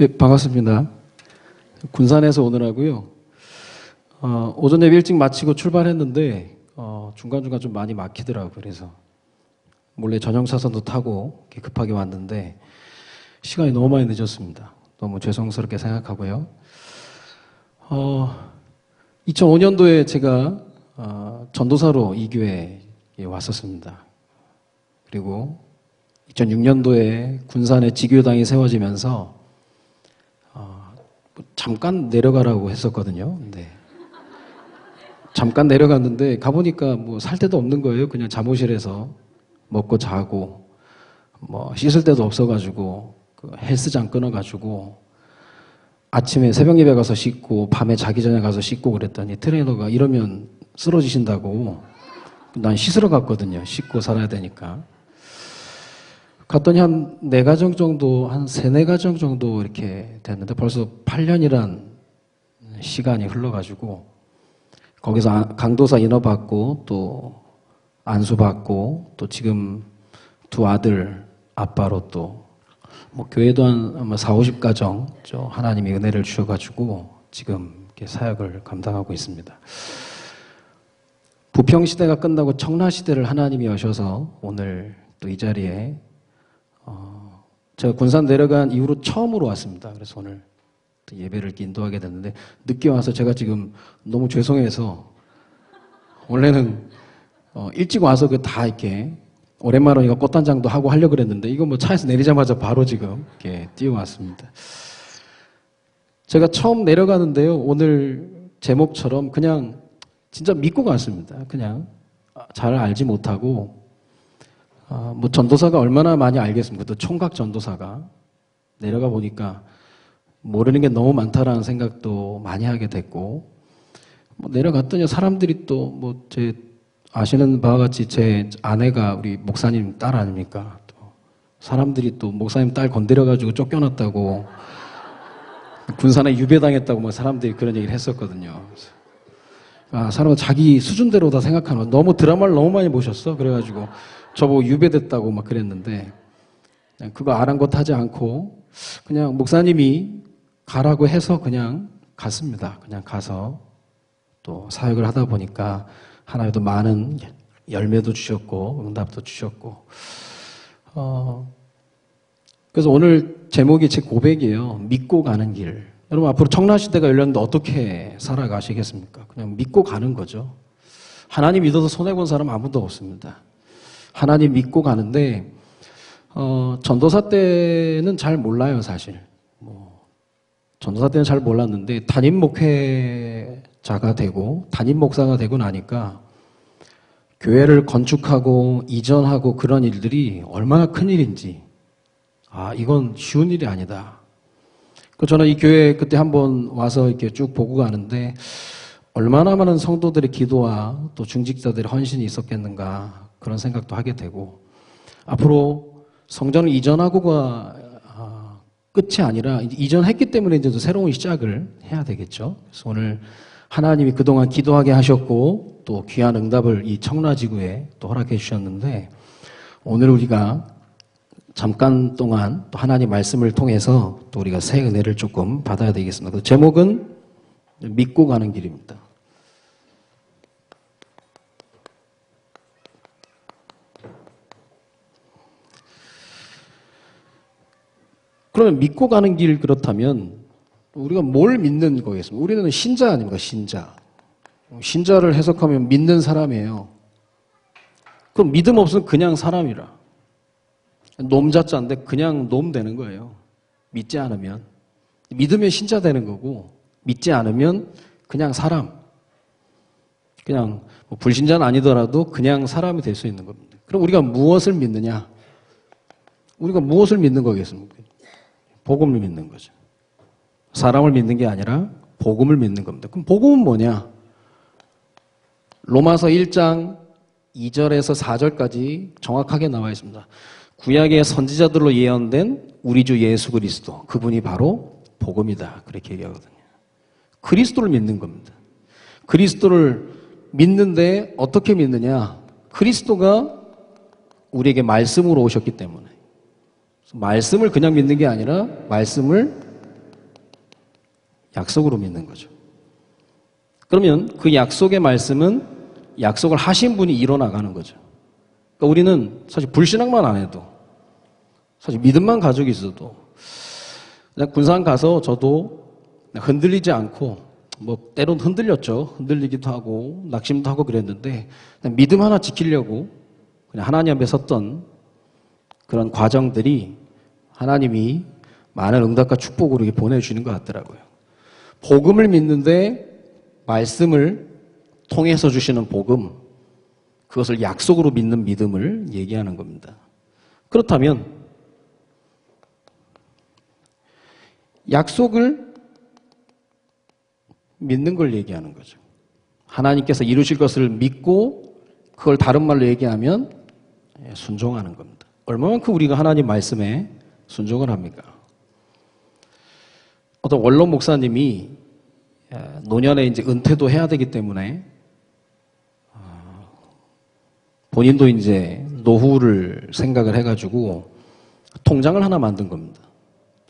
네, 반갑습니다. 군산에서 오느라고요. 오전 예배 일찍 마치고 출발했는데 중간중간 좀 많이 막히더라고요. 그래서 몰래 전용차선도 타고 급하게 왔는데 시간이 너무 많이 늦었습니다. 너무 죄송스럽게 생각하고요. 2005년도에 제가 전도사로 이 교회에 왔었습니다. 그리고 2006년도에 군산에 지교당이 세워지면서 잠깐 내려가라고 했었거든요. 네. 잠깐 내려갔는데 가보니까 뭐 살 데도 없는 거예요. 그냥 잠옷실에서 먹고 자고 뭐 씻을 데도 없어가지고 그 헬스장 끊어가지고 아침에 새벽 예배 가서 씻고 밤에 자기 전에 가서 씻고 그랬더니 트레이너가 이러면 쓰러지신다고 난 씻으러 갔거든요. 씻고 살아야 되니까. 갔더니 한 4가정 정도, 한 3-4가정 정도 이렇게 됐는데 벌써 8년이란 시간이 흘러가지고 거기서 강도사 인허받고 또 안수받고 또 지금 2 아들 아빠로 또 뭐 교회도 한 아마 40-50가정 하나님이 은혜를 주셔가지고 지금 이렇게 사역을 감당하고 있습니다. 부평시대가 끝나고 청라시대를 하나님이 여셔서 오늘 또 이 자리에 제가 군산 내려간 이후로 처음으로 왔습니다. 그래서 오늘 또 예배를 이렇게 인도하게 됐는데 늦게 와서 제가 지금 너무 죄송해서 원래는 일찍 와서 그 다 이렇게 오랜만에 이거 꽃단장도 하고 하려고 그랬는데 이거 뭐 차에서 내리자마자 바로 지금 이렇게 뛰어왔습니다. 제가 처음 내려가는데요. 오늘 제목처럼 그냥 진짜 믿고 갔습니다. 그냥 잘 알지 못하고 뭐 전도사가 얼마나 많이 알겠습니까? 또 총각 전도사가 내려가 보니까 모르는 게 너무 많다라는 생각도 많이 하게 됐고 뭐 내려갔더니 사람들이 또 뭐 제 아시는 바와 같이 제 아내가 우리 목사님 딸 아닙니까? 또 사람들이 또 목사님 딸 건드려가지고 쫓겨났다고 군산에 유배당했다고 뭐 사람들이 그런 얘기를 했었거든요. 사람은 자기 수준대로 다 생각하는 거. 너무 드라마를 너무 많이 보셨어. 그래가지고 저보고 유배됐다고 막 그랬는데 그거 아랑곳하지 않고 그냥 목사님이 가라고 해서 그냥 갔습니다. 그냥 가서 또 사역을 하다 보니까 하나님도 많은 열매도 주셨고 응답도 주셨고 그래서 오늘 제목이 제 고백이에요. 믿고 가는 길. 여러분 앞으로 청라시대가 열렸는데 어떻게 살아가시겠습니까? 그냥 믿고 가는 거죠. 하나님 믿어서 손해본 사람 아무도 없습니다. 하나님 믿고 가는데 전도사 때는 잘 몰라요, 사실. 전도사 때는 잘 몰랐는데 담임 목회자가 되고 담임 목사가 되고 나니까 교회를 건축하고 이전하고 그런 일들이 얼마나 큰 일인지 이건 쉬운 일이 아니다. 저는 이 교회 그때 한번 와서 이렇게 쭉 보고 가는데 얼마나 많은 성도들의 기도와 또 중직자들의 헌신이 있었겠는가 그런 생각도 하게 되고 앞으로 성전을 이전하고가 끝이 아니라 이전했기 때문에 이제 새로운 시작을 해야 되겠죠. 그래서 오늘 하나님이 그동안 기도하게 하셨고 또 귀한 응답을 이 청라지구에 또 허락해 주셨는데 오늘 우리가 잠깐 동안 또 하나님 말씀을 통해서 또 우리가 새 은혜를 조금 받아야 되겠습니다. 그 제목은 믿고 가는 길입니다. 그러면 믿고 가는 길 그렇다면 우리가 뭘 믿는 거겠습니까? 우리는 신자 아닙니까? 신자. 신자를 해석하면 믿는 사람이에요. 그럼 믿음 없으면 그냥 사람이라. 놈자자인데 그냥 놈 되는 거예요. 믿지 않으면. 믿으면 신자 되는 거고 믿지 않으면 그냥 사람. 그냥 뭐 불신자는 아니더라도 그냥 사람이 될 수 있는 겁니다. 그럼 우리가 무엇을 믿느냐? 우리가 무엇을 믿는 거겠습니까? 복음을 믿는 거죠. 사람을 믿는 게 아니라 복음을 믿는 겁니다. 그럼 복음은 뭐냐? 로마서 1장 2절에서 4절까지 정확하게 나와 있습니다. 구약의 선지자들로 예언된 우리 주 예수 그리스도, 그분이 바로 복음이다. 그렇게 얘기하거든요. 그리스도를 믿는 겁니다. 그리스도를 믿는데 어떻게 믿느냐? 그리스도가 우리에게 말씀으로 오셨기 때문에. 말씀을 그냥 믿는 게 아니라 말씀을 약속으로 믿는 거죠. 그러면 그 약속의 말씀은 약속을 하신 분이 이뤄나가는 거죠. 그러니까 우리는 사실 불신앙만 안 해도, 사실 믿음만 가지고 있어도, 그냥 군산 가서 저도 흔들리지 않고, 뭐 때론 흔들렸죠. 흔들리기도 하고 낙심도 하고 그랬는데 그냥 믿음 하나 지키려고 그냥 하나님 앞에 섰던 그런 과정들이 하나님이 많은 응답과 축복으로 이렇게 보내주시는 것 같더라고요. 복음을 믿는데 말씀을 통해서 주시는 복음, 그것을 약속으로 믿는 믿음을 얘기하는 겁니다. 그렇다면 약속을 믿는 걸 얘기하는 거죠. 하나님께서 이루실 것을 믿고 그걸 다른 말로 얘기하면 순종하는 겁니다. 얼마만큼 우리가 하나님 말씀에 순종을 합니까? 어떤 원로 목사님이 노년에 이제 은퇴도 해야 되기 때문에 본인도 이제 노후를 생각을 해가지고 통장을 하나 만든 겁니다.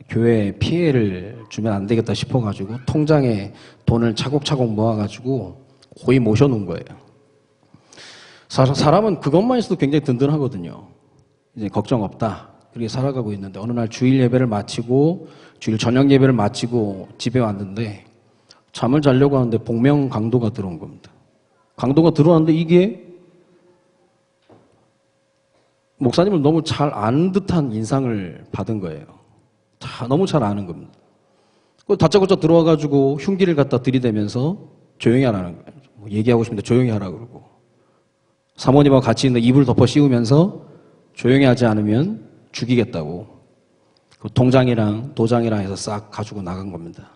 교회에 피해를 주면 안 되겠다 싶어가지고 통장에 돈을 차곡차곡 모아가지고 거의 모셔놓은 거예요. 사람은 그것만 있어도 굉장히 든든하거든요. 이제 걱정 없다. 그렇게 살아가고 있는데 어느 날 주일 예배를 마치고 주일 저녁 예배를 마치고 집에 왔는데 잠을 자려고 하는데 복명 강도가 들어온 겁니다. 강도가 들어왔는데 이게 목사님을 너무 잘 아는 듯한 인상을 받은 거예요. 너무 잘 아는 겁니다. 다짜고짜 들어와가지고 흉기를 갖다 들이대면서 조용히 하라는 거예요. 뭐 얘기하고 싶은데 조용히 하라고 그러고 사모님하고 같이 있는 입을 덮어 씌우면서 조용히 하지 않으면 죽이겠다고 그 통장이랑 도장이랑 해서 싹 가지고 나간 겁니다.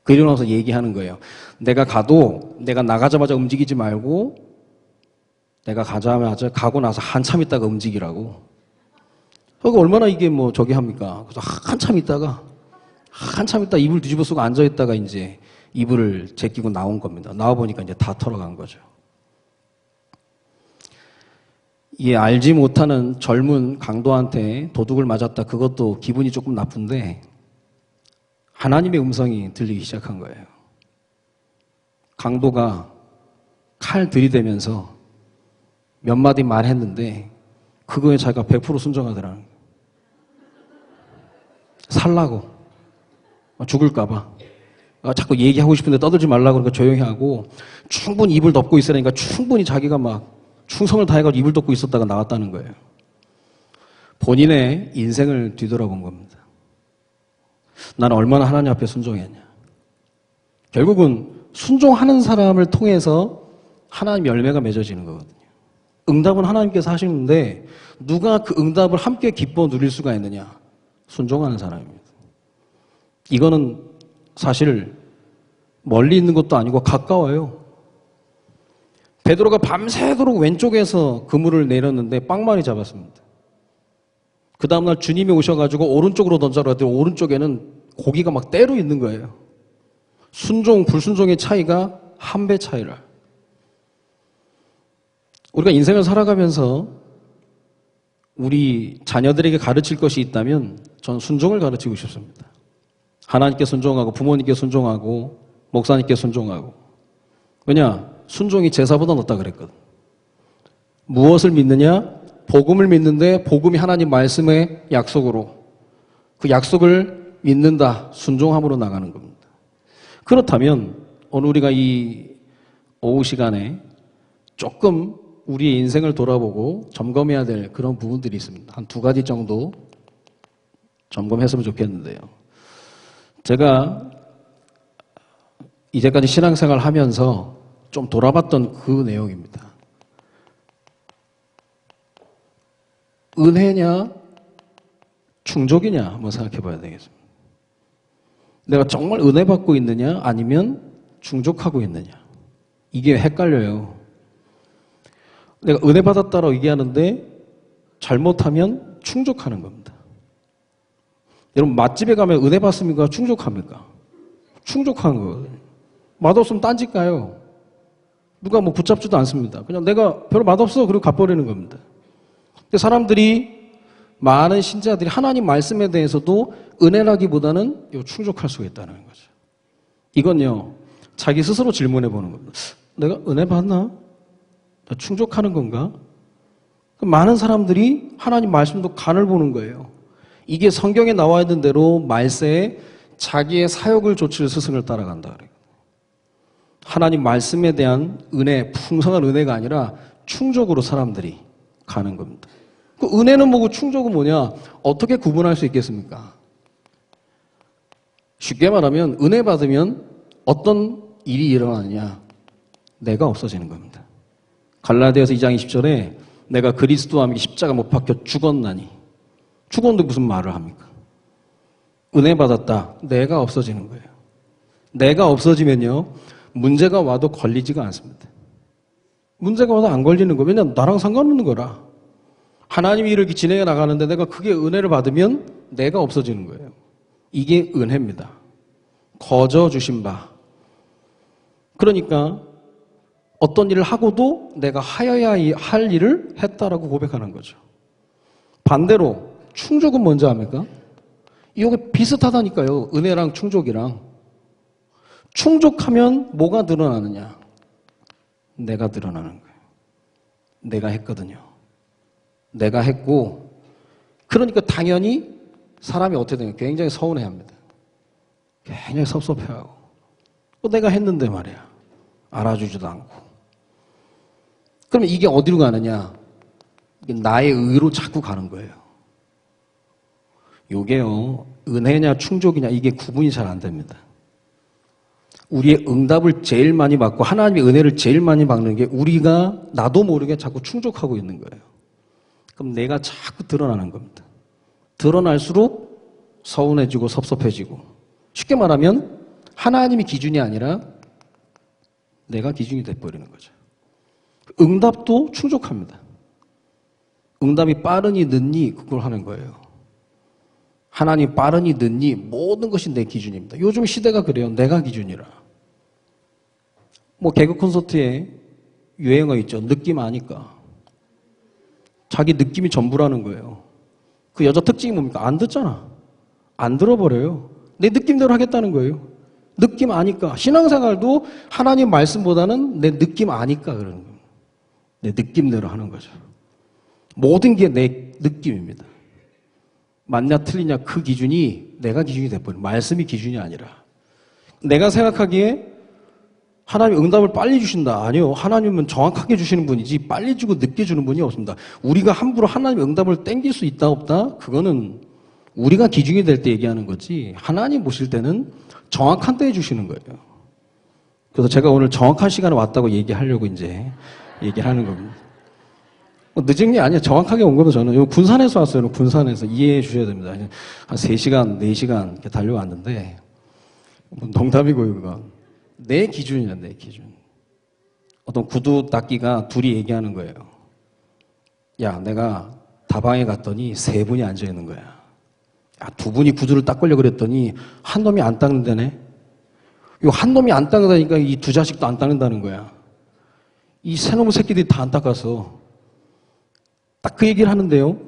그리고 나서 얘기하는 거예요. 내가 가도 내가 나가자마자 움직이지 말고 내가 가자마자 가고 나서 한참 있다가 움직이라고. 그러니까 얼마나 이게 뭐 저기 합니까? 그래서 한참 있다 이불 뒤집어 쓰고 앉아 있다가 이제 이불을 제끼고 나온 겁니다. 나와 보니까 이제 다 털어간 거죠. 이 알지 못하는 젊은 강도한테 도둑을 맞았다. 그것도 기분이 조금 나쁜데 하나님의 음성이 들리기 시작한 거예요. 강도가 칼 들이대면서 몇 마디 말했는데 그거에 자기가 100% 순종하더라는 거예요. 살라고. 죽을까 봐. 자꾸 얘기하고 싶은데 떠들지 말라고 그러니까 조용히 하고 충분히 입을 덮고 있으라니까 충분히 자기가 막 충성을 다해가지고 입을 덮고 있었다가 나왔다는 거예요. 본인의 인생을 뒤돌아본 겁니다. 나는 얼마나 하나님 앞에 순종했냐. 결국은 순종하는 사람을 통해서 하나님 열매가 맺어지는 거거든요. 응답은 하나님께서 하시는데 누가 그 응답을 함께 기뻐 누릴 수가 있느냐. 순종하는 사람입니다. 이거는 사실 멀리 있는 것도 아니고 가까워요. 베드로가 밤새도록 왼쪽에서 그물을 내렸는데 빵만이 잡았습니다. 그 다음날 주님이 오셔가지고 오른쪽으로 던져라 했더니 오른쪽에는 고기가 막 때로 있는 거예요. 순종, 불순종의 차이가 한 배 차이라. 우리가 인생을 살아가면서 우리 자녀들에게 가르칠 것이 있다면 전 순종을 가르치고 싶습니다. 하나님께 순종하고 부모님께 순종하고 목사님께 순종하고. 왜냐? 순종이 제사보다 낫다 그랬거든. 무엇을 믿느냐? 복음을 믿는데 복음이 하나님 말씀의 약속으로 그 약속을 믿는다. 순종함으로 나가는 겁니다. 그렇다면 오늘 우리가 이 오후 시간에 조금 우리의 인생을 돌아보고 점검해야 될 그런 부분들이 있습니다. 한 2가지 정도 점검했으면 좋겠는데요. 제가 이제까지 신앙생활 하면서 좀 돌아봤던 그 내용입니다. 은혜냐 충족이냐 한번 생각해 봐야 되겠습니다. 내가 정말 은혜 받고 있느냐 아니면 충족하고 있느냐. 이게 헷갈려요. 내가 은혜 받았다라고 얘기하는데 잘못하면 충족하는 겁니다. 여러분 맛집에 가면 은혜 받습니까? 충족합니까? 충족한 거거든요. 맛없으면 딴집 가요. 누가 뭐 붙잡지도 않습니다. 그냥 내가 별로 맛없어 그리고 가버리는 겁니다. 근데 사람들이 많은 신자들이 하나님 말씀에 대해서도 은혜라기보다는 충족할 수가 있다는 거죠. 이건요, 자기 스스로 질문해 보는 겁니다. 내가 은혜 받나? 충족하는 건가? 많은 사람들이 하나님 말씀도 간을 보는 거예요. 이게 성경에 나와 있는 대로 말세에 자기의 사역을 조칠 스승을 따라간다 그래요. 하나님 말씀에 대한 은혜, 풍성한 은혜가 아니라 충족으로 사람들이 가는 겁니다. 그 은혜는 뭐고 충족은 뭐냐? 어떻게 구분할 수 있겠습니까? 쉽게 말하면 은혜 받으면 어떤 일이 일어나느냐? 내가 없어지는 겁니다. 갈라디아서 2장 20절에 내가 그리스도와 함께 십자가 못 박혀 죽었나니, 죽었는데 무슨 말을 합니까? 은혜 받았다. 내가 없어지는 거예요. 내가 없어지면요, 문제가 와도 걸리지가 않습니다. 문제가 와도 안 걸리는 거예요. 왜냐하면 나랑 상관없는 거라. 하나님이 이렇게 진행해 나가는데 내가 그게 은혜를 받으면 내가 없어지는 거예요. 이게 은혜입니다. 거저 주신 바. 그러니까 어떤 일을 하고도 내가 하여야 할 일을 했다라고 고백하는 거죠. 반대로 충족은 뭔지 압니까? 이게 비슷하다니까요. 은혜랑 충족이랑. 충족하면 뭐가 드러나느냐? 내가 드러나는 거예요. 내가 했거든요. 내가 했고, 그러니까 당연히 사람이 어떻게 되냐? 굉장히 서운해합니다. 굉장히 섭섭해하고. 내가 했는데 말이야. 알아주지도 않고. 그러면 이게 어디로 가느냐? 이게 나의 의로 자꾸 가는 거예요. 요게요, 은혜냐 충족이냐 이게 구분이 잘 안 됩니다. 우리의 응답을 제일 많이 받고 하나님의 은혜를 제일 많이 받는 게 우리가 나도 모르게 자꾸 충족하고 있는 거예요. 그럼 내가 자꾸 드러나는 겁니다. 드러날수록 서운해지고 섭섭해지고, 쉽게 말하면 하나님이 기준이 아니라 내가 기준이 돼버리는 거죠. 응답도 충족합니다. 응답이 빠르니 늦니 그걸 하는 거예요. 하나님 빠르니 늦니 모든 것이 내 기준입니다. 요즘 시대가 그래요. 내가 기준이라. 개그 콘서트에 유행어 있죠. 느낌 아니까. 자기 느낌이 전부라는 거예요. 그 여자 특징이 뭡니까? 안 듣잖아. 안 들어버려요. 내 느낌대로 하겠다는 거예요. 느낌 아니까. 신앙생활도 하나님 말씀보다는 내 느낌 아니까 그러는 거예요. 내 느낌대로 하는 거죠. 모든 게 내 느낌입니다. 맞냐 틀리냐 그 기준이 내가 기준이 돼버려요. 말씀이 기준이 아니라. 내가 생각하기에 하나님 응답을 빨리 주신다. 아니요. 하나님은 정확하게 주시는 분이지 빨리 주고 늦게 주는 분이 없습니다. 우리가 함부로 하나님 응답을 땡길 수 있다 없다? 그거는 우리가 기준이 될 때 얘기하는 거지, 하나님 보실 때는 정확한 때에 주시는 거예요. 그래서 제가 오늘 정확한 시간에 왔다고 얘기하려고 이제 얘기를 하는 겁니다. 늦은 게 아니에요. 정확하게 온 겁니다. 저는 군산에서 왔어요. 군산에서 이해해 주셔야 됩니다. 한 3시간, 4시간 이렇게 달려왔는데, 농담이고요, 그건. 내 기준이야, 내 기준. 어떤 구두 닦기가 둘이 얘기하는 거예요. 야, 내가 다방에 갔더니 3분이 앉아 있는 거야. 야, 2분이 구두를 닦으려고 그랬더니 한 놈이 안 닦는다네. 요 한 놈이 안 닦는다니까 이 두 자식도 안 닦는다는 거야. 이 세 놈의 새끼들이 다 안 닦아서. 딱 그 얘기를 하는데요.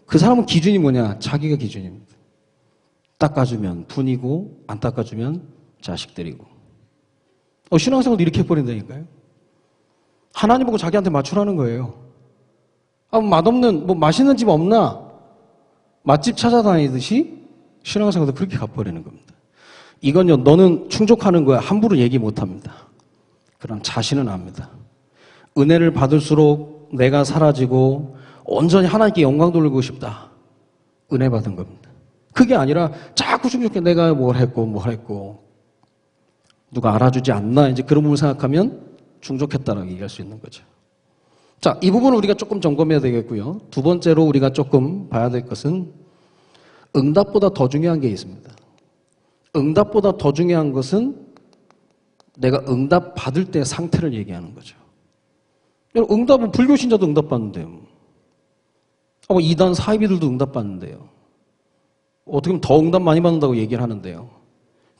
그 사람은 기준이 뭐냐? 자기가 기준입니다. 닦아주면 분이고 안 닦아주면 자식들이고. 신앙생활도 이렇게 해버린다니까요. 하나님 보고 자기한테 맞추라는 거예요. 맛없는, 맛있는 집 없나? 맛집 찾아다니듯이 신앙생활도 그렇게 가버리는 겁니다. 이건요, 너는 충족하는 거야. 함부로 얘기 못 합니다. 그럼 자신은 압니다. 은혜를 받을수록 내가 사라지고 온전히 하나님께 영광 돌리고 싶다. 은혜 받은 겁니다. 그게 아니라 자꾸 충족해. 내가 뭘 했고. 누가 알아주지 않나? 이제 그런 부분을 생각하면 충족했다라고 얘기할 수 있는 거죠. 자, 이 부분을 우리가 조금 점검해야 되겠고요. 두 번째로 우리가 조금 봐야 될 것은 응답보다 더 중요한 게 있습니다. 응답보다 더 중요한 것은 내가 응답 받을 때 상태를 얘기하는 거죠. 응답은 불교 신자도 응답 받는데요. 이단 사이비들도 응답 받는데요. 어떻게 보면 더 응답 많이 받는다고 얘기를 하는데요.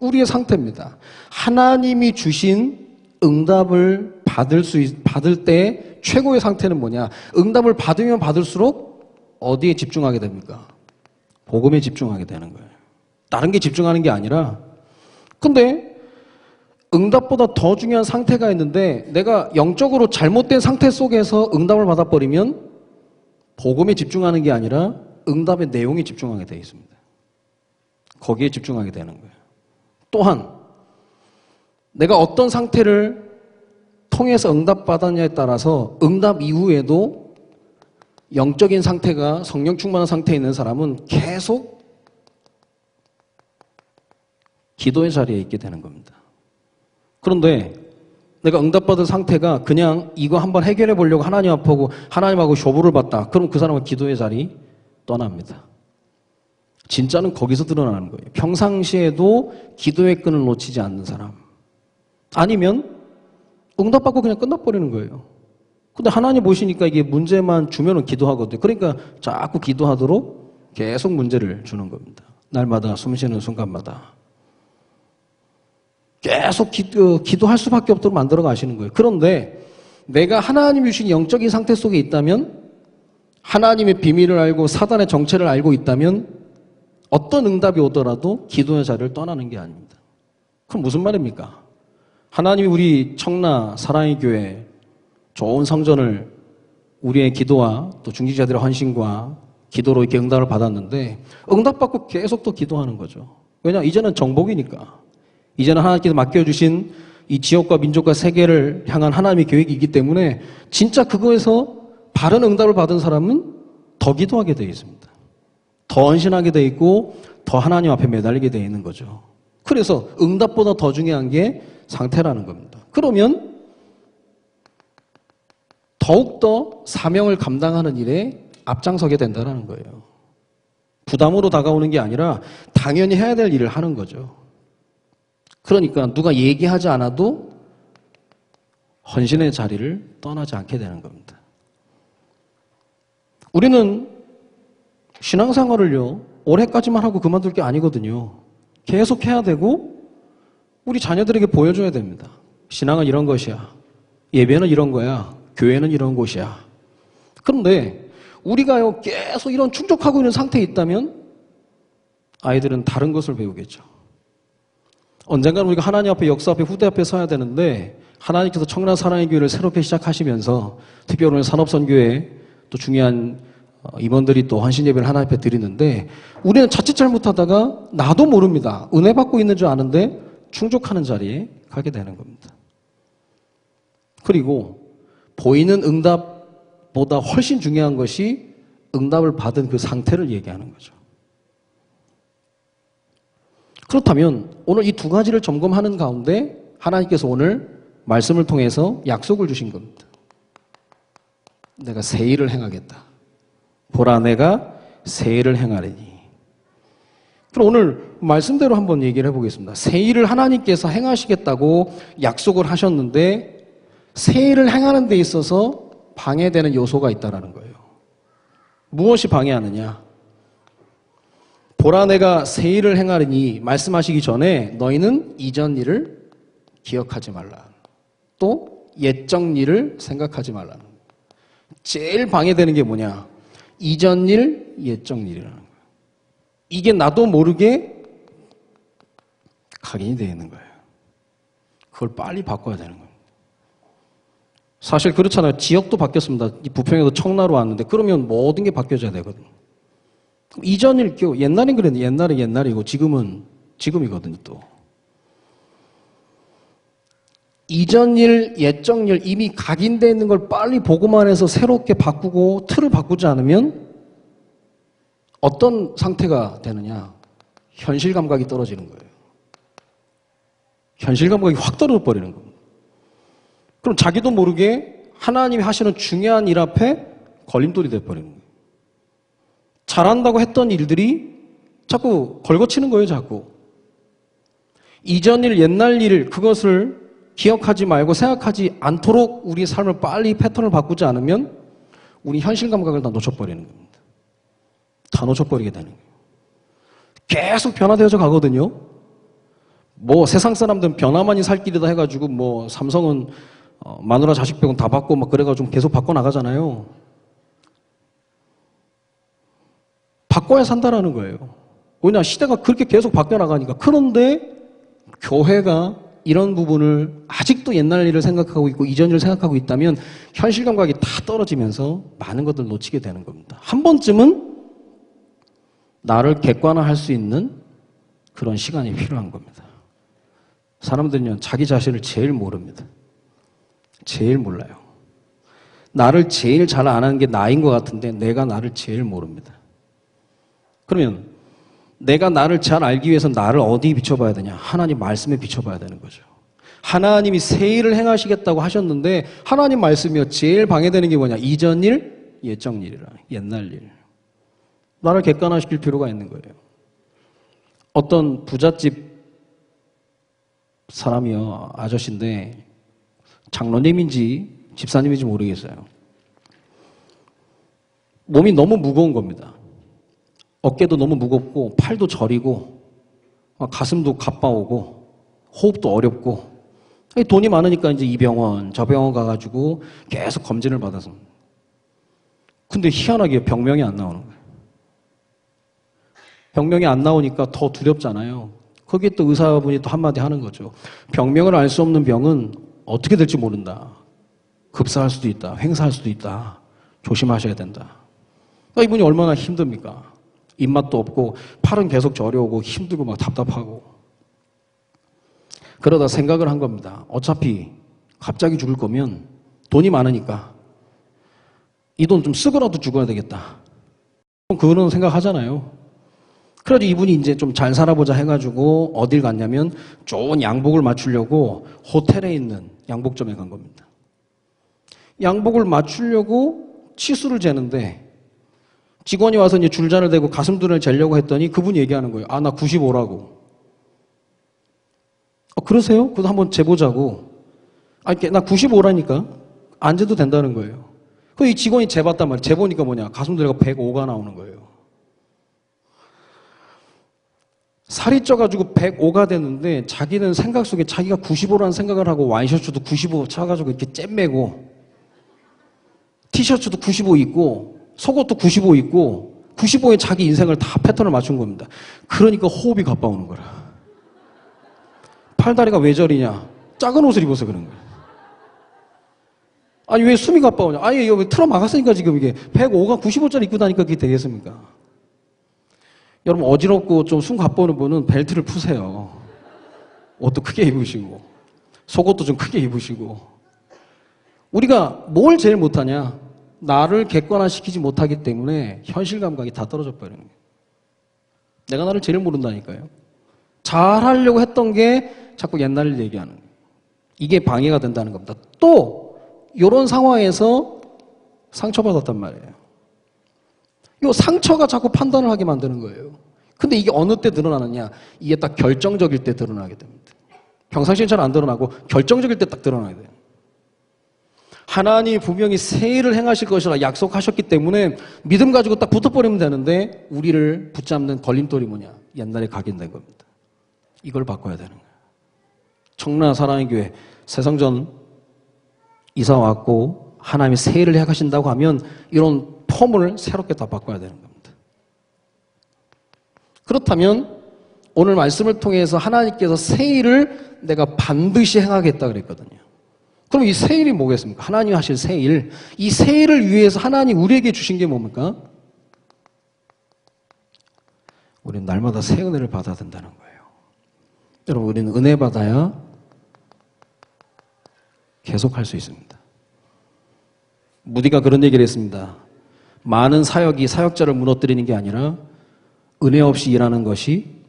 우리의 상태입니다. 하나님이 주신 응답을 받을 때 최고의 상태는 뭐냐? 응답을 받으면 받을수록 어디에 집중하게 됩니까? 복음에 집중하게 되는 거예요. 다른 게 집중하는 게 아니라. 근데 응답보다 더 중요한 상태가 있는데 내가 영적으로 잘못된 상태 속에서 응답을 받아버리면 복음에 집중하는 게 아니라 응답의 내용에 집중하게 되어 있습니다. 거기에 집중하게 되는 거예요. 또한 내가 어떤 상태를 통해서 응답받았냐에 따라서 응답 이후에도 영적인 상태가 성령 충만한 상태에 있는 사람은 계속 기도의 자리에 있게 되는 겁니다. 그런데 내가 응답받은 상태가 그냥 이거 한번 해결해 보려고 하나님 앞하고 하나님하고 쇼부를 봤다. 그럼 그 사람은 기도의 자리 떠납니다. 진짜는 거기서 드러나는 거예요. 평상시에도 기도의 끈을 놓치지 않는 사람. 아니면 응답받고 그냥 끝나버리는 거예요. 근데 하나님 보시니까 이게 문제만 주면은 기도하거든요. 그러니까 자꾸 기도하도록 계속 문제를 주는 겁니다. 날마다 숨쉬는 순간마다. 계속 기도할 수밖에 없도록 만들어 가시는 거예요. 그런데 내가 하나님이 주신 영적인 상태 속에 있다면 하나님의 비밀을 알고 사단의 정체를 알고 있다면 어떤 응답이 오더라도 기도의 자리를 떠나는 게 아닙니다. 그럼 무슨 말입니까? 하나님이 우리 청라 사랑의 교회 좋은 성전을 우리의 기도와 또 중직자들의 헌신과 기도로 이렇게 응답을 받았는데 응답받고 계속 또 기도하는 거죠. 왜냐? 이제는 정복이니까. 이제는 하나님께서 맡겨주신 이 지역과 민족과 세계를 향한 하나님의 계획이기 때문에 진짜 그거에서 바른 응답을 받은 사람은 더 기도하게 되어 있습니다. 더 헌신하게 되어 있고 더 하나님 앞에 매달리게 되어 있는 거죠. 그래서 응답보다 더 중요한 게 상태라는 겁니다. 그러면 더욱더 사명을 감당하는 일에 앞장서게 된다는 거예요. 부담으로 다가오는 게 아니라 당연히 해야 될 일을 하는 거죠. 그러니까 누가 얘기하지 않아도 헌신의 자리를 떠나지 않게 되는 겁니다. 우리는 신앙생활을요, 올해까지만 하고 그만둘 게 아니거든요. 계속 해야 되고 우리 자녀들에게 보여줘야 됩니다. 신앙은 이런 것이야. 예배는 이런 거야. 교회는 이런 곳이야. 그런데 우리가요, 계속 이런 충족하고 있는 상태에 있다면 아이들은 다른 것을 배우겠죠. 언젠가는 우리가 하나님 앞에, 역사 앞에, 후대 앞에 서야 되는데 하나님께서 청라 사랑의 교회를 새롭게 시작하시면서 특별히 오늘 산업선교회 또 중요한 임원들이 또 헌신 예배를 하나님 앞에 드리는데 우리는 자칫 잘못하다가 나도 모릅니다. 은혜 받고 있는 줄 아는데 충족하는 자리에 가게 되는 겁니다. 그리고 보이는 응답보다 훨씬 중요한 것이 응답을 받은 그 상태를 얘기하는 거죠. 그렇다면 오늘 이 두 가지를 점검하는 가운데 하나님께서 오늘 말씀을 통해서 약속을 주신 겁니다. 내가 새 일을 행하겠다. 보라, 내가 새 일을 행하리니. 그럼 오늘 말씀대로 한번 얘기를 해보겠습니다. 새 일을 하나님께서 행하시겠다고 약속을 하셨는데 새 일을 행하는 데 있어서 방해되는 요소가 있다는 거예요. 무엇이 방해하느냐? 보라, 내가 새 일을 행하리니 말씀하시기 전에 너희는 이전 일을 기억하지 말라. 또 옛적 일을 생각하지 말라는 거예요. 제일 방해되는 게 뭐냐? 이전 일, 옛적 일이라는 거예요. 이게 나도 모르게 각인이 되어 있는 거예요. 그걸 빨리 바꿔야 되는 거예요. 사실 그렇잖아요. 지역도 바뀌었습니다. 이 부평에도 청라로 왔는데 그러면 모든 게 바뀌어져야 되거든요. 이전 일, 옛날엔 그랬는데 옛날은 옛날이고 지금은 지금이거든요 또. 이전 일, 옛적 일 이미 각인되어 있는 걸 빨리 보고만 해서 새롭게 바꾸고 틀을 바꾸지 않으면 어떤 상태가 되느냐? 현실 감각이 떨어지는 거예요. 현실 감각이 확 떨어져 버리는 겁니다. 그럼 자기도 모르게 하나님이 하시는 중요한 일 앞에 걸림돌이 돼버리는 거예요. 잘한다고 했던 일들이 자꾸 걸거치는 거예요, 자꾸. 이전 일, 옛날 일, 그것을 기억하지 말고 생각하지 않도록 우리 삶을 빨리 패턴을 바꾸지 않으면 우리 현실 감각을 다 놓쳐버리는 겁니다. 다 놓쳐버리게 되는 거예요. 계속 변화되어져 가거든요. 뭐 세상 사람들은 변화만이 살 길이다 해가지고 뭐 삼성은 마누라 자식 빼고는 다 받고 막 그래가지고 계속 바꿔나가잖아요. 바꿔야 산다라는 거예요. 왜냐, 시대가 그렇게 계속 바뀌어나가니까. 그런데 교회가 이런 부분을 아직도 옛날 일을 생각하고 있고 이전 일을 생각하고 있다면 현실 감각이 다 떨어지면서 많은 것들을 놓치게 되는 겁니다. 한 번쯤은 나를 객관화할 수 있는 그런 시간이 필요한 겁니다. 사람들은요, 자기 자신을 제일 모릅니다. 제일 몰라요. 나를 제일 잘 아는 게 나인 것 같은데 내가 나를 제일 모릅니다. 그러면 내가 나를 잘 알기 위해서 나를 어디에 비춰봐야 되냐? 하나님 말씀에 비춰봐야 되는 거죠. 하나님이 새 일을 행하시겠다고 하셨는데 하나님 말씀이요, 제일 방해되는 게 뭐냐? 이전 일, 예정 일이라, 옛날 일. 나를 객관화시킬 필요가 있는 거예요. 어떤 부잣집 사람이요, 아저씨인데 장로님인지 집사님인지 모르겠어요. 몸이 너무 무거운 겁니다. 어깨도 너무 무겁고 팔도 저리고 가슴도 가빠오고 호흡도 어렵고 돈이 많으니까 이제 이 병원 저 병원 가가지고 계속 검진을 받아서 근데 희한하게 병명이 안 나오는 거예요. 병명이 안 나오니까 더 두렵잖아요. 거기에 또 의사분이 또 한마디 하는 거죠. 병명을 알 수 없는 병은 어떻게 될지 모른다. 급사할 수도 있다. 횡사할 수도 있다. 조심하셔야 된다. 그러니까 이분이 얼마나 힘듭니까? 입맛도 없고 팔은 계속 저려오고 힘들고 막 답답하고 그러다 생각을 한 겁니다. 어차피 갑자기 죽을 거면 돈이 많으니까 이 돈 좀 쓰고라도 죽어야 되겠다. 그런 생각하잖아요. 그래가지고 이분이 이제 좀 잘 살아보자 해가지고 어딜 갔냐면 좋은 양복을 맞추려고 호텔에 있는 양복점에 간 겁니다. 양복을 맞추려고 치수를 재는데 직원이 와서 이제 줄자를 대고 가슴들을 재려고 했더니 그분이 얘기하는 거예요. 아, 나 95라고. 그러세요? 그래도 한번 재보자고. 나 95라니까. 안 재도 된다는 거예요. 그 이 직원이 재봤단 말이에요. 재보니까 뭐냐. 가슴들가 105가 나오는 거예요. 살이 쪄가지고 105가 됐는데 자기는 생각 속에 자기가 95라는 생각을 하고 와이셔츠도 95 차가지고 이렇게 잼매고 티셔츠도 95 입고 속옷도 95 입고 95에 자기 인생을 다 패턴을 맞춘 겁니다. 그러니까 호흡이 가빠오는 거라. 팔다리가 왜 저리냐? 작은 옷을 입어서 그런 거야. 아니 왜 숨이 가빠오냐? 아니 여기 틀어 막았으니까 지금 이게 105가 95짜리 입고 다니까 그게 되겠습니까? 여러분 어지럽고 좀 숨 가빠오는 분은 벨트를 푸세요. 옷도 크게 입으시고 속옷도 좀 크게 입으시고. 우리가 뭘 제일 못하냐? 나를 객관화시키지 못하기 때문에 현실 감각이 다 떨어져 버리는 거예요. 내가 나를 제일 모른다니까요. 잘하려고 했던 게 자꾸 옛날 일 얘기하는 거예요. 이게 방해가 된다는 겁니다. 또 이런 상황에서 상처받았단 말이에요. 이 상처가 자꾸 판단을 하게 만드는 거예요. 근데 이게 어느 때 드러나느냐? 이게 딱 결정적일 때 드러나게 됩니다. 평상시엔 잘 안 드러나고 결정적일 때 딱 드러나게 돼요. 하나님이 분명히 새 일을 행하실 것이라 약속하셨기 때문에 믿음 가지고 딱 붙어버리면 되는데 우리를 붙잡는 걸림돌이 뭐냐? 옛날에 각인된 겁니다. 이걸 바꿔야 되는 거예요. 청라 사랑의 교회 새성전 이사 왔고 하나님이 새 일을 행하신다고 하면 이런 폼을 새롭게 다 바꿔야 되는 겁니다. 그렇다면 오늘 말씀을 통해서 하나님께서 새 일을 내가 반드시 행하겠다 그랬거든요. 그럼 이 새 일이 뭐겠습니까? 하나님이 하실 새 일. 이 새 일을 위해서 하나님 우리에게 주신 게 뭡니까? 우리는 날마다 새 은혜를 받아야 된다는 거예요. 여러분 우리는 은혜 받아야 계속할 수 있습니다. 무디가 그런 얘기를 했습니다. 많은 사역이 사역자를 무너뜨리는 게 아니라 은혜 없이 일하는 것이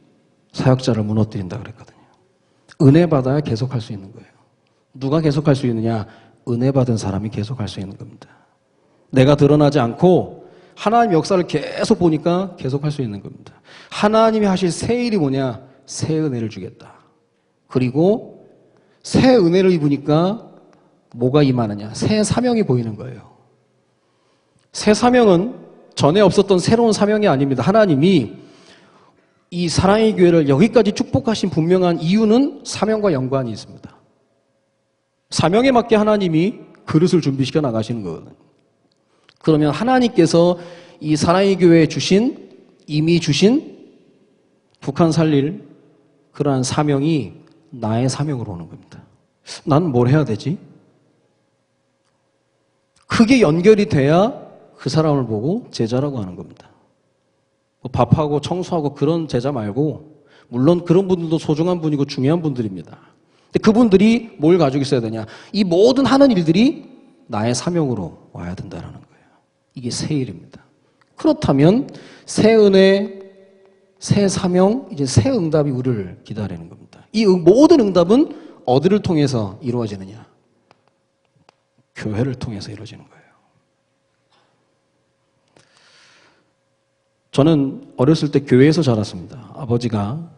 사역자를 무너뜨린다 그랬거든요. 은혜 받아야 계속할 수 있는 거예요. 누가 계속할 수 있느냐? 은혜 받은 사람이 계속할 수 있는 겁니다. 내가 드러나지 않고 하나님 역사를 계속 보니까 계속할 수 있는 겁니다. 하나님이 하실 새 일이 뭐냐? 새 은혜를 주겠다. 그리고 새 은혜를 입으니까 뭐가 임하느냐? 새 사명이 보이는 거예요. 새 사명은 전에 없었던 새로운 사명이 아닙니다. 하나님이 이 사랑의 교회를 여기까지 축복하신 분명한 이유는 사명과 연관이 있습니다. 사명에 맞게 하나님이 그릇을 준비시켜 나가시는 거거든요. 그러면 하나님께서 이 사랑의 교회에 이미 주신 북한 살릴 그러한 사명이 나의 사명으로 오는 겁니다. 난 뭘 해야 되지? 그게 연결이 돼야 그 사람을 보고 제자라고 하는 겁니다. 뭐 밥하고 청소하고 그런 제자 말고, 물론 그런 분들도 소중한 분이고 중요한 분들입니다. 근데 그분들이 뭘 가지고 있어야 되냐? 이 모든 하는 일들이 나의 사명으로 와야 된다는 거예요. 이게 새 일입니다. 그렇다면 새 은혜, 새 사명, 이제 새 응답이 우리를 기다리는 겁니다. 이 모든 응답은 어디를 통해서 이루어지느냐? 교회를 통해서 이루어지는 거예요. 저는 어렸을 때 교회에서 자랐습니다. 아버지가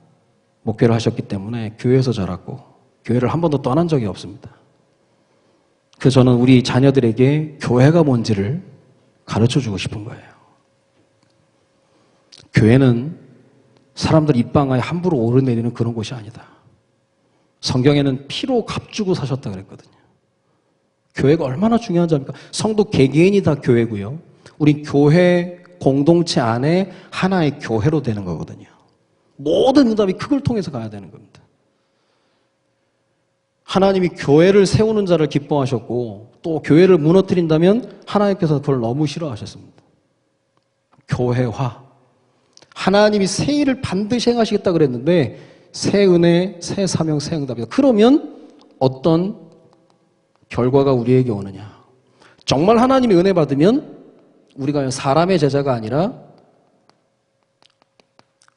목회를 하셨기 때문에 교회에서 자랐고 교회를 한 번도 떠난 적이 없습니다. 그래서 저는 우리 자녀들에게 교회가 뭔지를 가르쳐주고 싶은 거예요. 교회는 사람들 입방아에 함부로 오르내리는 그런 곳이 아니다. 성경에는 피로 값주고 사셨다 그랬거든요. 교회가 얼마나 중요한지 압니까? 성도 개개인이 다 교회고요. 우리 교회 공동체 안에 하나의 교회로 되는 거거든요. 모든 응답이 그걸 통해서 가야 되는 겁니다. 하나님이 교회를 세우는 자를 기뻐하셨고 또 교회를 무너뜨린다면 하나님께서 그걸 너무 싫어하셨습니다. 교회화. 하나님이 새 일을 반드시 행하시겠다 그랬는데 새 은혜, 새 사명, 새 응답이다. 그러면 어떤 결과가 우리에게 오느냐? 정말 하나님의 은혜 받으면 우리가 사람의 제자가 아니라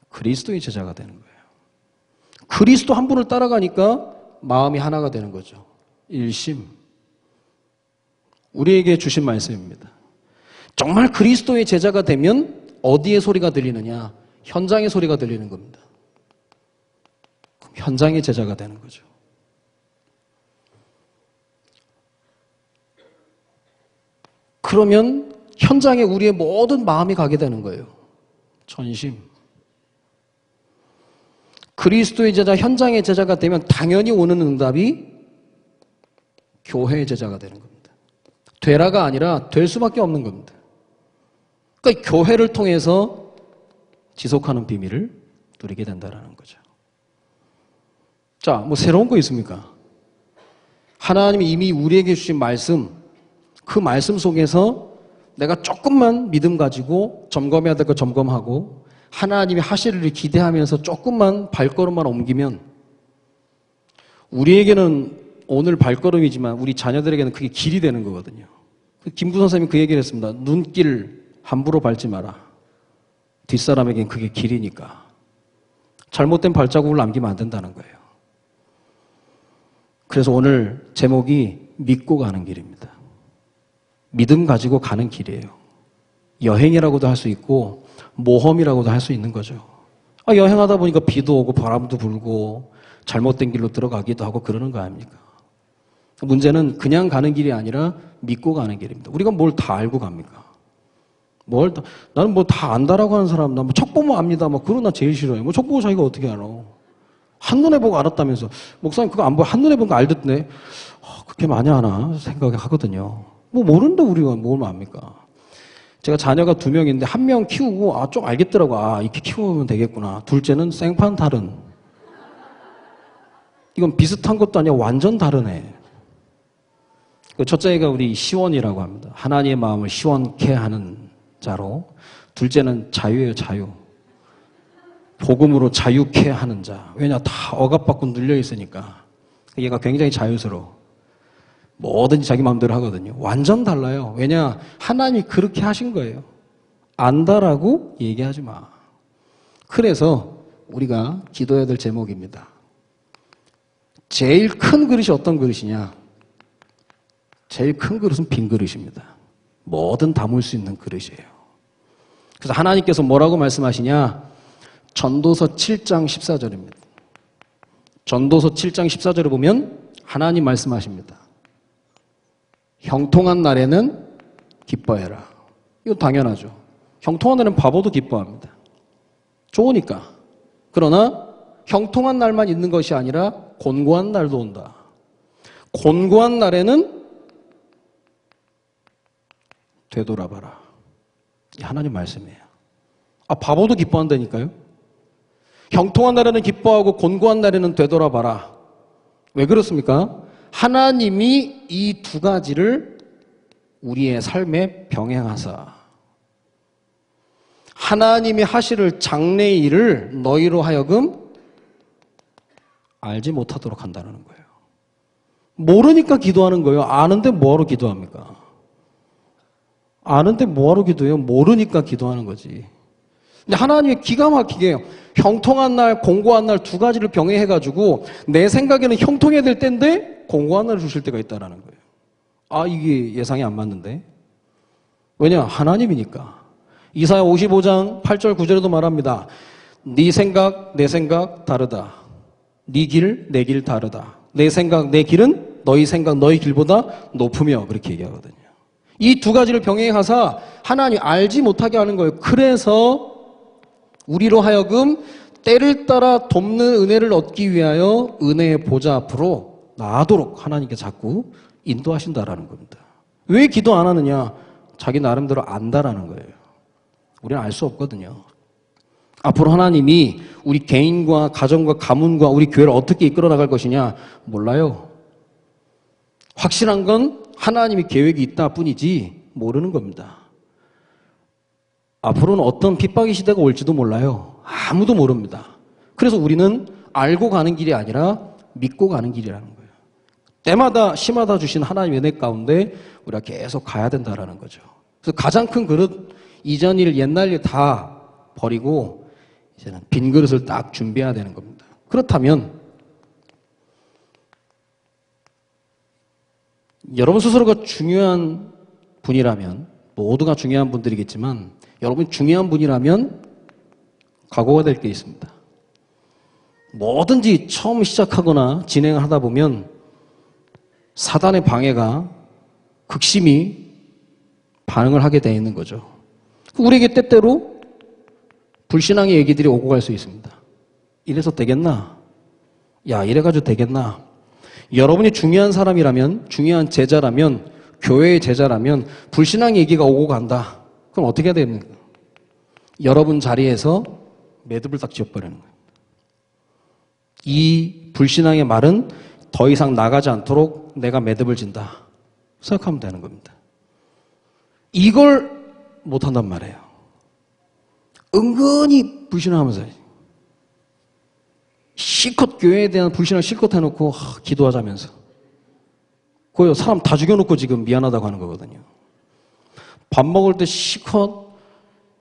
그리스도의 제자가 되는 거예요. 그리스도 한 분을 따라가니까 마음이 하나가 되는 거죠. 일심. 우리에게 주신 말씀입니다. 정말 그리스도의 제자가 되면 어디에 소리가 들리느냐? 현장의 소리가 들리는 겁니다. 그럼 현장의 제자가 되는 거죠. 그러면 현장에 우리의 모든 마음이 가게 되는 거예요. 전심. 그리스도의 제자, 현장의 제자가 되면 당연히 오는 응답이 교회의 제자가 되는 겁니다. 되라가 아니라 될 수밖에 없는 겁니다. 그러니까 교회를 통해서 지속하는 비밀을 누리게 된다는 거죠. 자, 뭐 새로운 거 있습니까? 하나님이 이미 우리에게 주신 말씀, 그 말씀 속에서 내가 조금만 믿음 가지고 점검해야 될 거 점검하고 하나님이 하실 일을 기대하면서 조금만 발걸음만 옮기면 우리에게는 오늘 발걸음이지만 우리 자녀들에게는 그게 길이 되는 거거든요. 김구 선생님이 그 얘기를 했습니다. 눈길 함부로 밟지 마라. 뒷사람에겐 그게 길이니까. 잘못된 발자국을 남기면 안 된다는 거예요. 그래서 오늘 제목이 믿고 가는 길입니다. 믿음 가지고 가는 길이에요. 여행이라고도 할 수 있고 모험이라고도 할 수 있는 거죠. 여행하다 보니까 비도 오고 바람도 불고 잘못된 길로 들어가기도 하고 그러는 거 아닙니까? 문제는 그냥 가는 길이 아니라 믿고 가는 길입니다. 우리가 뭘 다 알고 갑니까? 나는 뭐 다 안다라고 하는 사람, 나 뭐 척 보면 압니다. 뭐 그런 나 제일 싫어요. 뭐 척 보고 자기가 어떻게 알아? 한눈에 보고 알았다면서. 목사님 그거 안 보고 한눈에 본 거 알던데 그렇게 많이 아나 생각하거든요. 뭐 모르는데 우리가 뭘 압니까? 제가 자녀가 2명인데 1명 키우고 좀 알겠더라고. 이렇게 키우면 되겠구나. 둘째는 생판 다른. 이건 비슷한 것도 아니야. 완전 다른 애. 첫째가 우리 시원이라고 합니다. 하나님의 마음을 시원케 하는 자로. 둘째는 자유예요. 자유. 복음으로 자유케 하는 자. 왜냐? 다 억압받고 눌려 있으니까. 얘가 굉장히 자유스러워. 뭐든지 자기 마음대로 하거든요. 완전 달라요. 왜냐? 하나님이 그렇게 하신 거예요. 안다라고 얘기하지 마. 그래서 우리가 기도해야 될 제목입니다. 제일 큰 그릇이 어떤 그릇이냐? 제일 큰 그릇은 빈 그릇입니다. 뭐든 담을 수 있는 그릇이에요. 그래서 하나님께서 뭐라고 말씀하시냐? 전도서 7장 14절입니다. 전도서 7장 14절을 보면 하나님 말씀하십니다. 형통한 날에는 기뻐해라. 이거 당연하죠. 형통한 날에는 바보도 기뻐합니다. 좋으니까. 그러나 형통한 날만 있는 것이 아니라 곤고한 날도 온다. 곤고한 날에는 되돌아봐라. 이 하나님 말씀이에요. 바보도 기뻐한다니까요. 형통한 날에는 기뻐하고 곤고한 날에는 되돌아봐라. 왜 그렇습니까? 하나님이 이 두 가지를 우리의 삶에 병행하사 하나님이 하실 장래의 일을 너희로 하여금 알지 못하도록 한다는 거예요. 모르니까 기도하는 거예요. 아는데 뭐하러 기도합니까? 아는데 뭐하러 기도해요? 모르니까 기도하는 거지. 근데 하나님이 기가 막히게 형통한 날, 공고한 날 두 가지를 병행해가지고 내 생각에는 형통해야 될 때인데 공고한 날을 주실 때가 있다는 거예요. 아, 이게 예상이 안 맞는데? 왜냐? 하나님이니까. 이사야 55장 8절 9절에도 말합니다. 네 생각, 내 생각 다르다. 네 길, 내 길 다르다. 내 생각, 내 길은 너희 생각, 너희 길보다 높으며 그렇게 얘기하거든요. 이 두 가지를 병행하사 하나님 알지 못하게 하는 거예요. 그래서 우리로 하여금 때를 따라 돕는 은혜를 얻기 위하여 은혜의 보좌 앞으로 나아도록 하나님께 자꾸 인도하신다라는 겁니다. 왜 기도 안 하느냐? 자기 나름대로 안다라는 거예요. 우리는 알 수 없거든요. 앞으로 하나님이 우리 개인과 가정과 가문과 우리 교회를 어떻게 이끌어 나갈 것이냐 몰라요. 확실한 건 하나님의 계획이 있다 뿐이지 모르는 겁니다. 앞으로는 어떤 핍박의 시대가 올지도 몰라요. 아무도 모릅니다. 그래서 우리는 알고 가는 길이 아니라 믿고 가는 길이라는 거예요. 때마다 시마다 주신 하나님의 은혜 가운데 우리가 계속 가야 된다는 거죠. 그래서 가장 큰 그릇, 이전 일, 옛날 일 다 버리고 이제는 빈 그릇을 딱 준비해야 되는 겁니다. 그렇다면 여러분 스스로가 중요한 분이라면, 모두가 중요한 분들이겠지만 여러분이 중요한 분이라면 각오가 될 게 있습니다. 뭐든지 처음 시작하거나 진행을 하다 보면 사단의 방해가 극심히 반응을 하게 되어 있는 거죠. 우리에게 때때로 불신앙의 얘기들이 오고 갈 수 있습니다. 이래서 되겠나? 야, 이래가지고 되겠나? 여러분이 중요한 사람이라면, 중요한 제자라면, 교회의 제자라면 불신앙의 얘기가 오고 간다. 그럼 어떻게 해야 됩니까? 여러분 자리에서 매듭을 딱 지어버리는 거예요. 이 불신앙의 말은 더 이상 나가지 않도록 내가 매듭을 진다 생각하면 되는 겁니다. 이걸 못한단 말이에요. 은근히 불신하면서 실컷 교회에 대한 불신을 실컷 해놓고 기도하자면서 그거 사람 다 죽여놓고 지금 미안하다고 하는 거거든요. 밥 먹을 때 실컷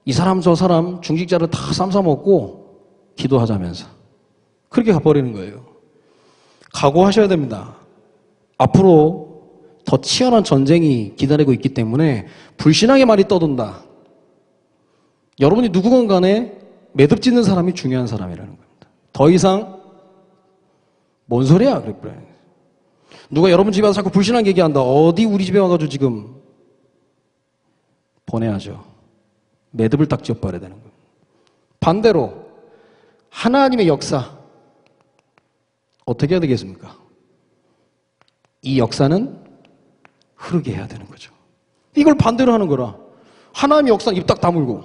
이 사람 저 사람 중직자를 다 쌈싸먹고 기도하자면서 그렇게 가버리는 거예요. 각오하셔야 됩니다. 앞으로 더 치열한 전쟁이 기다리고 있기 때문에 불신앙의 말이 떠돈다. 여러분이 누구건 간에 매듭 짓는 사람이 중요한 사람이라는 겁니다. 더 이상 뭔 소리야? 그래. 누가 여러분 집에 와서 자꾸 불신앙 얘기한다. 어디 우리 집에 와가지고 지금 보내야죠. 매듭을 딱 지어버려야 되는 거예요. 반대로 하나님의 역사 어떻게 해야 되겠습니까? 이 역사는 흐르게 해야 되는 거죠. 이걸 반대로 하는 거라. 하나님의 역사는 입 딱 다물고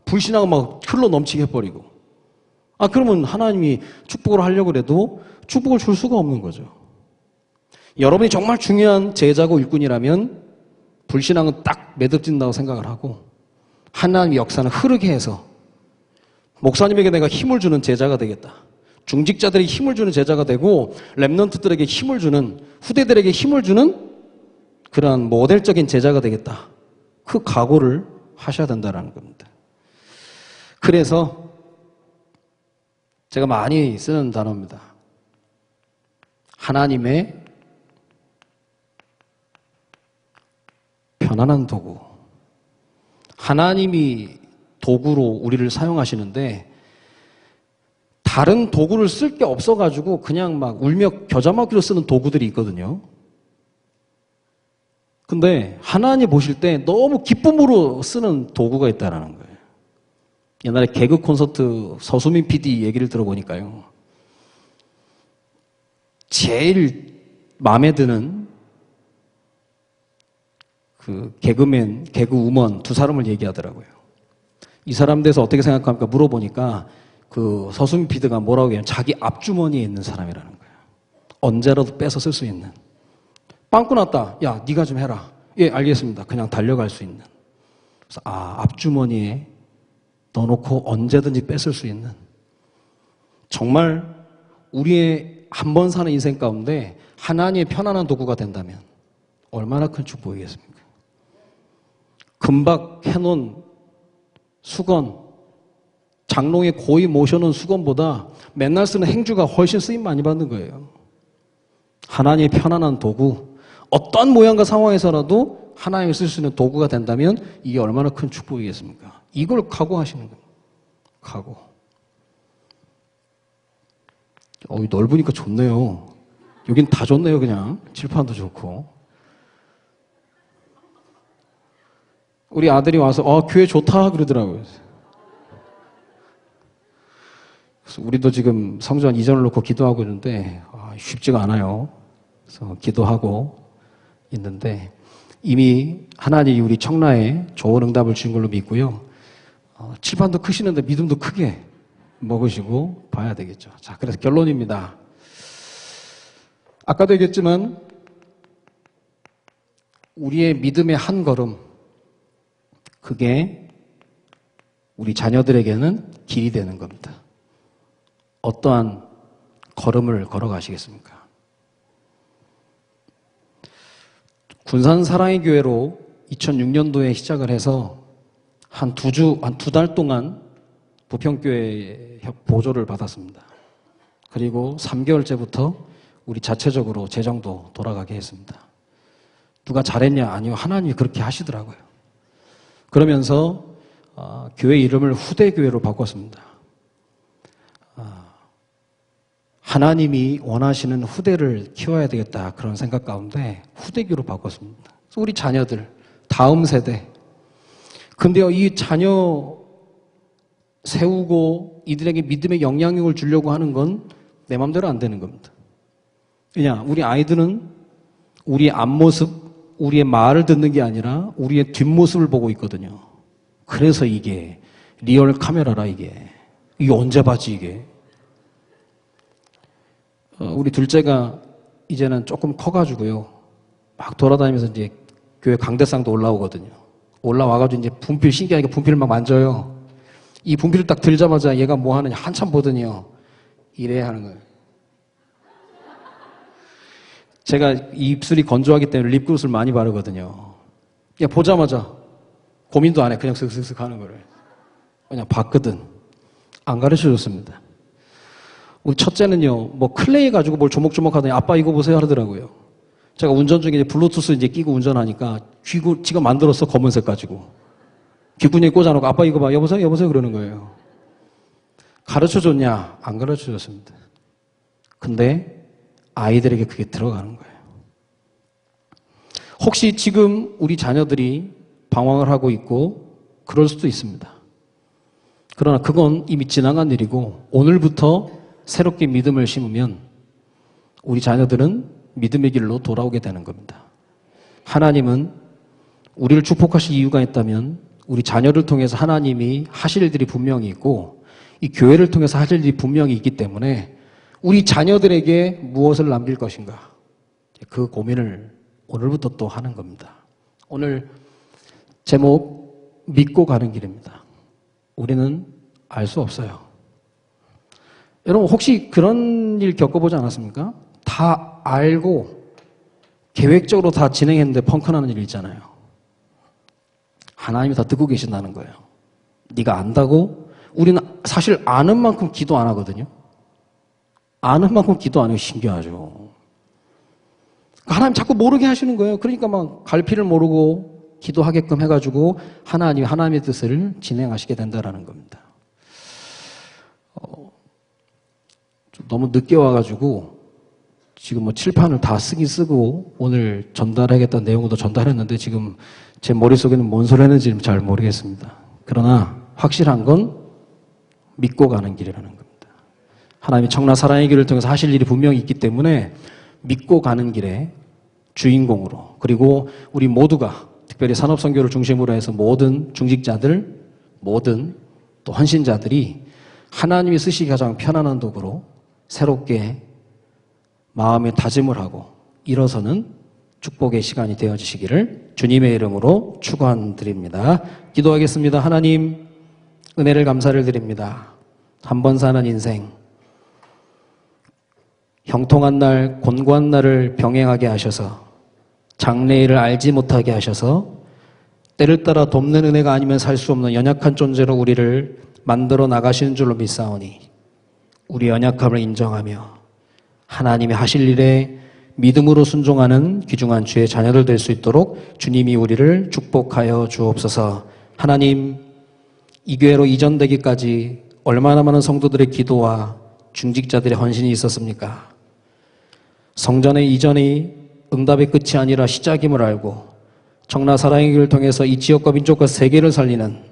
불신앙은 막 흘러 넘치게 해버리고 그러면 하나님이 축복을 하려고 해도 축복을 줄 수가 없는 거죠. 여러분이 정말 중요한 제자고 일꾼이라면 불신앙은 딱 매듭진다고 생각을 하고 하나님의 역사는 흐르게 해서 목사님에게 내가 힘을 주는 제자가 되겠다. 중직자들에게 힘을 주는 제자가 되고 렘넌트들에게 힘을 주는, 후대들에게 힘을 주는 그러한 모델적인 제자가 되겠다. 그 각오를 하셔야 된다는 겁니다. 그래서 제가 많이 쓰는 단어입니다. 하나님의 편안한 도구. 하나님이 도구로 우리를 사용하시는데 다른 도구를 쓸 게 없어가지고 그냥 막 울며 겨자 먹기로 쓰는 도구들이 있거든요. 근데 하나님 보실 때 너무 기쁨으로 쓰는 도구가 있다는 거예요. 옛날에 개그 콘서트 서수민 PD 얘기를 들어보니까요. 제일 마음에 드는 그 개그맨, 개그우먼 두 사람을 얘기하더라고요. 이 사람 대해서 어떻게 생각합니까? 물어보니까 그 서수민 PD가 뭐라고 해요? 자기 앞주머니에 있는 사람이라는 거예요. 언제라도 뺏어 쓸 수 있는. 빵꾸 났다. 야, 네가 좀 해라. 예, 알겠습니다. 그냥 달려갈 수 있는. 그래서 앞주머니에 넣어놓고 언제든지 뺏을 수 있는. 정말 우리의 한 번 사는 인생 가운데 하나님의 편안한 도구가 된다면 얼마나 큰 축복이겠습니까? 금박 해놓은 수건, 장롱에 고이 모셔놓은 수건보다 맨날 쓰는 행주가 훨씬 쓰임 많이 받는 거예요. 하나님의 편안한 도구, 어떤 모양과 상황에서라도 하나님을 쓸 수 있는 도구가 된다면 이게 얼마나 큰 축복이겠습니까? 이걸 각오하시는 거예요. 각오. 넓으니까 좋네요. 여긴 다 좋네요, 그냥. 칠판도 좋고. 우리 아들이 와서, 교회 좋다, 그러더라고요. 그래서 우리도 지금 성전 이전을 놓고 기도하고 있는데, 쉽지가 않아요. 그래서 기도하고 있는데, 이미 하나님이 우리 청라에 좋은 응답을 주신 걸로 믿고요. 칠판도 크시는데 믿음도 크게 먹으시고 봐야 되겠죠. 자, 그래서 결론입니다. 아까도 얘기했지만 우리의 믿음의 한 걸음, 그게 우리 자녀들에게는 길이 되는 겁니다. 어떠한 걸음을 걸어가시겠습니까? 군산 사랑의 교회로 2006년도에 시작을 해서 한 두 달 동안 부평교회 보조를 받았습니다. 그리고 3개월째부터 우리 자체적으로 재정도 돌아가게 했습니다. 누가 잘했냐? 아니요. 하나님이 그렇게 하시더라고요. 그러면서 교회 이름을 후대교회로 바꿨습니다. 하나님이 원하시는 후대를 키워야 되겠다, 그런 생각 가운데 후대교로 바꿨습니다. 그래서 우리 자녀들, 다음 세대. 근데요, 이 자녀 세우고 이들에게 믿음의 영향력을 주려고 하는 건 내 마음대로 안 되는 겁니다. 왜냐, 우리 아이들은 우리의 앞모습, 우리의 말을 듣는 게 아니라 우리의 뒷모습을 보고 있거든요. 그래서 이게 리얼 카메라라, 이게 언제 봤지, 이게. 우리 둘째가 이제는 조금 커가지고요, 막 돌아다니면서 이제 교회 강대상도 올라오거든요. 올라와가지고 이제 분필, 신기하게 분필을 막 만져요. 이 분필을 딱 들자마자 얘가 뭐 하느냐 한참 보더니요, 이래야 하는 거예요. 제가 입술이 건조하기 때문에 립글로스를 많이 바르거든요. 그냥 보자마자 고민도 안 해. 그냥 슥슥슥 하는 거를. 그냥 봤거든. 안 가르쳐줬습니다. 우리 첫째는요, 뭐 클레이 가지고 뭘 조목조목 하더니 아빠 이거 보세요 하더라고요. 제가 운전 중에 이제 블루투스 이제 끼고 운전하니까 지가 만들었어, 검은색 가지고. 귓구녕에 꽂아놓고 아빠 이거 봐, 여보세요, 여보세요 그러는 거예요. 가르쳐줬냐? 안 가르쳐줬습니다. 근데 아이들에게 그게 들어가는 거예요. 혹시 지금 우리 자녀들이 방황을 하고 있고 그럴 수도 있습니다. 그러나 그건 이미 지나간 일이고 오늘부터 새롭게 믿음을 심으면 우리 자녀들은 믿음의 길로 돌아오게 되는 겁니다. 하나님은 우리를 축복하실 이유가 있다면 우리 자녀를 통해서 하나님이 하실 일들이 분명히 있고 이 교회를 통해서 하실 일이 분명히 있기 때문에 우리 자녀들에게 무엇을 남길 것인가, 그 고민을 오늘부터 또 하는 겁니다. 오늘 제목 믿고 가는 길입니다. 우리는 알 수 없어요. 여러분 혹시 그런 일 겪어보지 않았습니까? 다 알고 계획적으로 다 진행했는데 펑크나는 일 있잖아요. 하나님이 다 듣고 계신다는 거예요. 네가 안다고? 우리는 사실 아는 만큼 기도 안 하거든요. 아는 만큼 기도 안 해요. 신기하죠. 하나님 자꾸 모르게 하시는 거예요. 그러니까 막 갈피를 모르고 기도하게끔 해가지고 하나님의 뜻을 진행하시게 된다라는 겁니다. 좀 너무 늦게 와가지고 지금 뭐 칠판을 다 쓰긴 쓰고 오늘 전달하겠다는 내용도 전달했는데 지금 제 머릿속에는 뭔 소리 했는지 잘 모르겠습니다. 그러나 확실한 건 믿고 가는 길이라는 겁니다. 하나님이 청라 사랑의 길을 통해서 하실 일이 분명히 있기 때문에 믿고 가는 길의 주인공으로, 그리고 우리 모두가 특별히 산업선교를 중심으로 해서 모든 중직자들, 모든 또 헌신자들이 하나님이 쓰시기 가장 편안한 도구로 새롭게 마음의 다짐을 하고 일어서는 축복의 시간이 되어지시기를 주님의 이름으로 축원드립니다. 기도하겠습니다. 하나님, 은혜를 감사를 드립니다. 한 번 사는 인생, 형통한 날, 곤고한 날을 병행하게 하셔서 장래일을 알지 못하게 하셔서 때를 따라 돕는 은혜가 아니면 살 수 없는 연약한 존재로 우리를 만들어 나가시는 줄로 믿사오니 우리 연약함을 인정하며 하나님이 하실 일에 믿음으로 순종하는 귀중한 주의 자녀들 될 수 있도록 주님이 우리를 축복하여 주옵소서. 하나님, 이 교회로 이전되기까지 얼마나 많은 성도들의 기도와 중직자들의 헌신이 있었습니까? 성전의 이전이 응답의 끝이 아니라 시작임을 알고 청라 사랑의 길을 통해서 이 지역과 민족과 세계를 살리는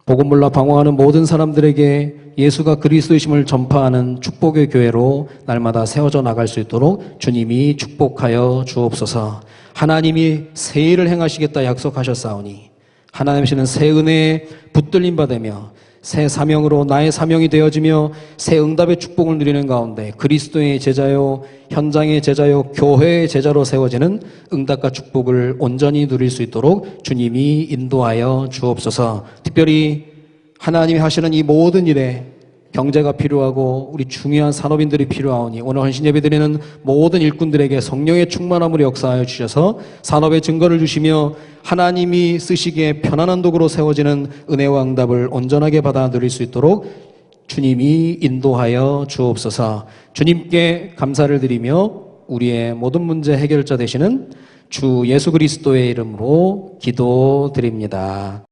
복음 몰라 방황하는 모든 사람들에게 예수가 그리스도이심을 전파하는 축복의 교회로 날마다 세워져 나갈 수 있도록 주님이 축복하여 주옵소서. 하나님이 새 일을 행하시겠다 약속하셨사오니 하나님이시는 새 은혜에 붙들림 받으며 새 사명으로 나의 사명이 되어지며 새 응답의 축복을 누리는 가운데 그리스도의 제자요, 현장의 제자요, 교회의 제자로 세워지는 응답과 축복을 온전히 누릴 수 있도록 주님이 인도하여 주옵소서. 특별히 하나님이 하시는 이 모든 일에 경제가 필요하고 우리 중요한 산업인들이 필요하오니 오늘 헌신 예배 드리는 모든 일꾼들에게 성령의 충만함으로 역사하여 주셔서 산업의 증거를 주시며 하나님이 쓰시기에 편안한 도구로 세워지는 은혜와 응답을 온전하게 받아 누릴 수 있도록 주님이 인도하여 주옵소서. 주님께 감사를 드리며 우리의 모든 문제 해결자 되시는 주 예수 그리스도의 이름으로 기도드립니다.